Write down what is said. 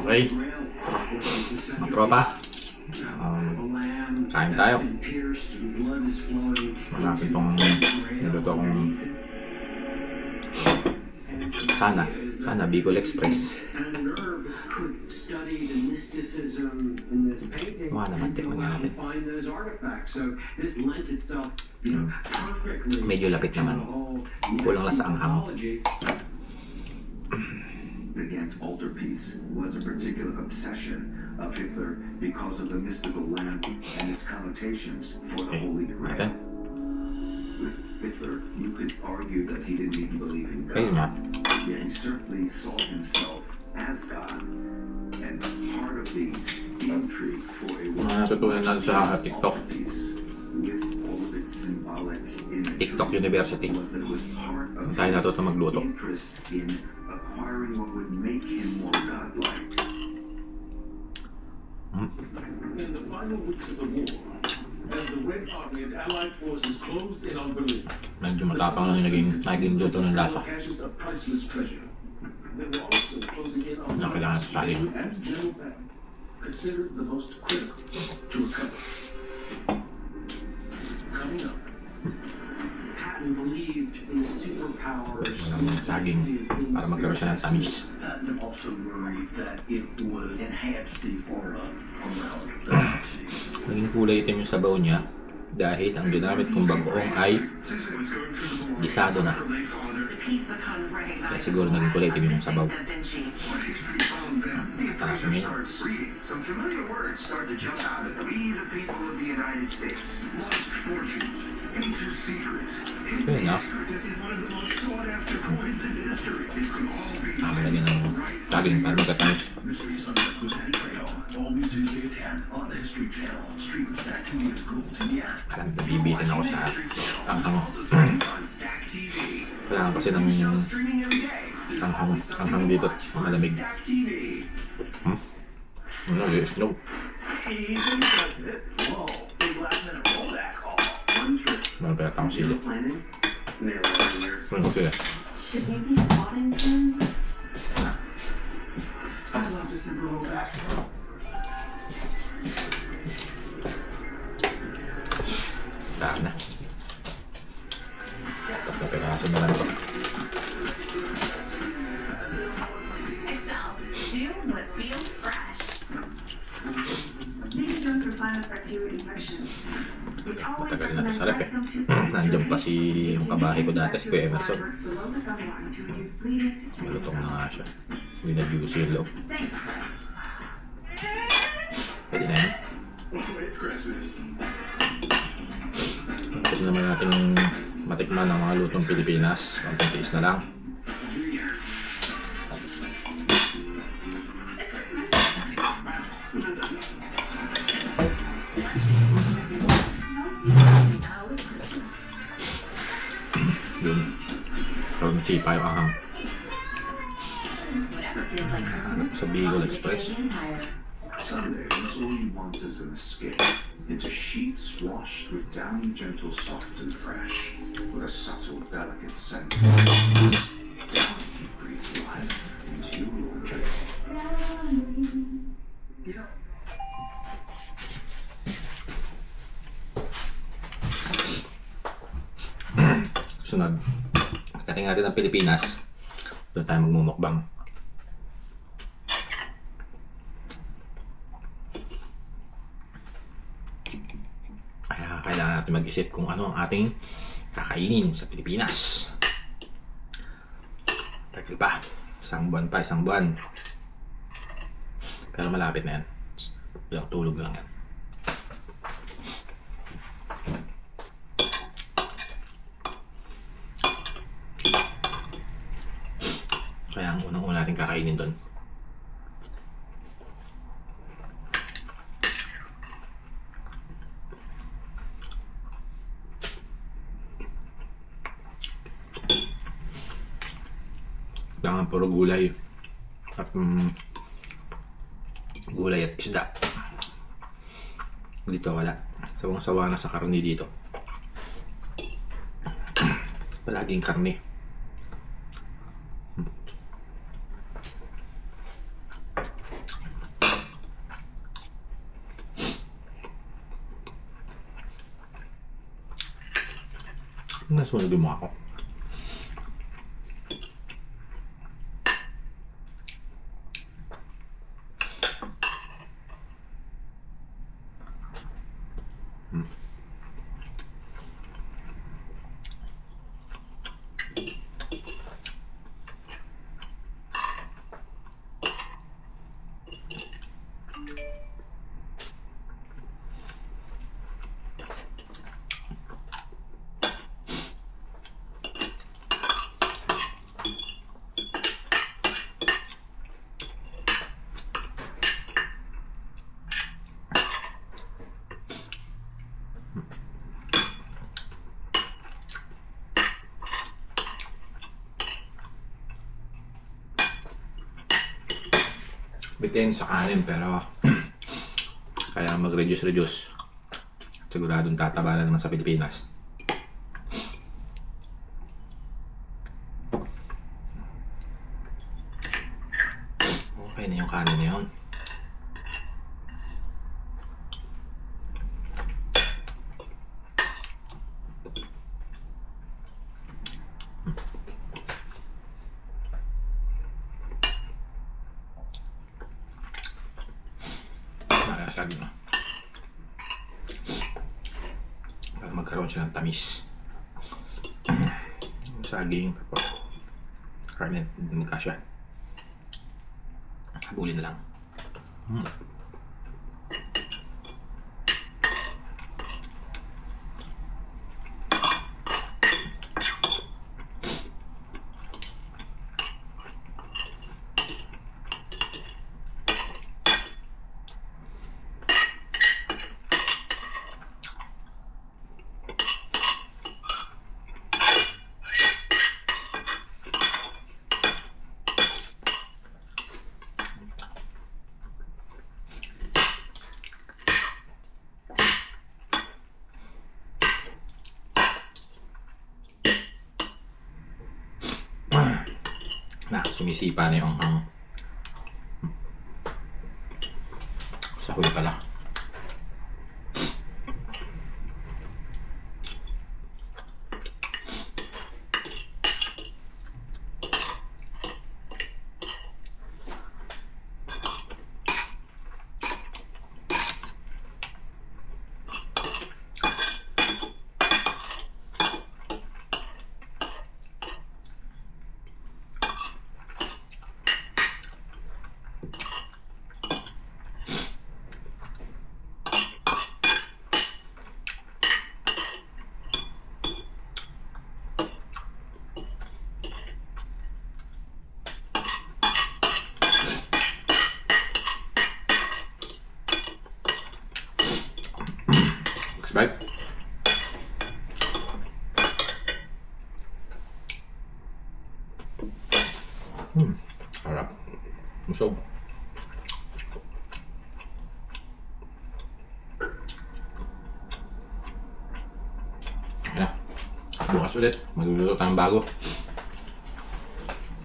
Okay, mga tropa, kain tayo. Malapit itong niluto kong sana Bicol Express. Mukha naman, tikman nga natin. Medyo lapit naman, kulang lang sa anghang. The Ghent altarpiece was a particular obsession of Hitler because of the mystical lamp and its connotations for the Holy Grail. With Hitler, you could argue that he didn't even believe in God, yet he certainly saw himself as God. And part of the intrigue for a natutunan natin sa TikTok. with all of its symbolic imagery TikTok University. was that it was part of Tayo natuto magluto. interest in acquiring what would make him more godlike. In the final weeks of the war, as the Red Army and Allied forces closed in on Berlin, Medyo matapang lang yung naging luto ng lasa. caches of priceless treasure. They were also closing in on Na kailangan sa saging. and General Patton, considered the most critical to recover. Coming up, Patton believed in the superpowers of Ng saging para magkaroon siya ng tamis. Patton also worried that it would enhance the aura around the galaxy. Naging kulay itim yung sabaw niya dahil ang ginamit kong bagoong ay gisado na. Kaya siguro naging kulay itim yung sabaw. Tapos niya. Some familiar words start to jump out at them. We, the people of the United States, lost fortunes, ancient secrets. Yun na. This is one of the most sought after coins in history. This could all be Nakalagyan ng saging para magkatamis. Mysteries Unearthed with Danny Trejo, all new Tuesday at 10 on the History Channel. Stream Stack TV with Gold and yeah. Alam, nabibitin ako sa anghang. Kailangan kasi ng anghang dito, malamig. No. Even president. Whoa, big last minute rollback call. Meron pa yata akong sili. Meron ko sila. Should we be spotting them? I love this in rollback. Daan na. Tapos na piraso na lang ito. Excel. Do what feels fresh. These drugs were sign of bacterial infection. Matagal na ito sa rep eh. Nandiyan pa si yung kabahay ko dati, si Kuya Emerson. Malutong na nga siya. Hindi na juicy yung loob. Pwede na yan. It's Christmas. Pwede naman nating matikman ang mga lutong Pilipinas. Konting tiis na lang. Yun. Pero nasipa yung ahang. Whatever feels like Christmas. Sa Bicol Express. Some days, all you want is an escape into sheets washed with down gentle, soft and fresh, with a subtle, delicate scent. Down you breathe life into your laundry. Sunod. Kating natin ng Pilipinas. Doon tayo magmumukbang. Kaya kailangan natin mag-isip kung ano ang ating kakainin sa Pilipinas. Tagal pa. Isang buwan. Pero malapit na yan. Bilang tulog lang yan. Kaya ang unang-una natin kakainin doon. Kailangan puro gulay. At gulay at isda. Dito wala. Sawang-sawa na sa karne dito. Palaging karne. Nasunog yung mukha ko. Bitin sa kanin pero kaya mag-reduce. Siguradong tataba na naman sa Pilipinas. Okay na yung kanin na yun. Saging na. Para magkaroon siya ng tamis. Saging, tapos karne, hindi kasya. Habulin na lang. Na, sumisipa na yung sa huli pala. Right? Harap. Busog. Ayan na. Bukas ulit. Magluluto tayong bago.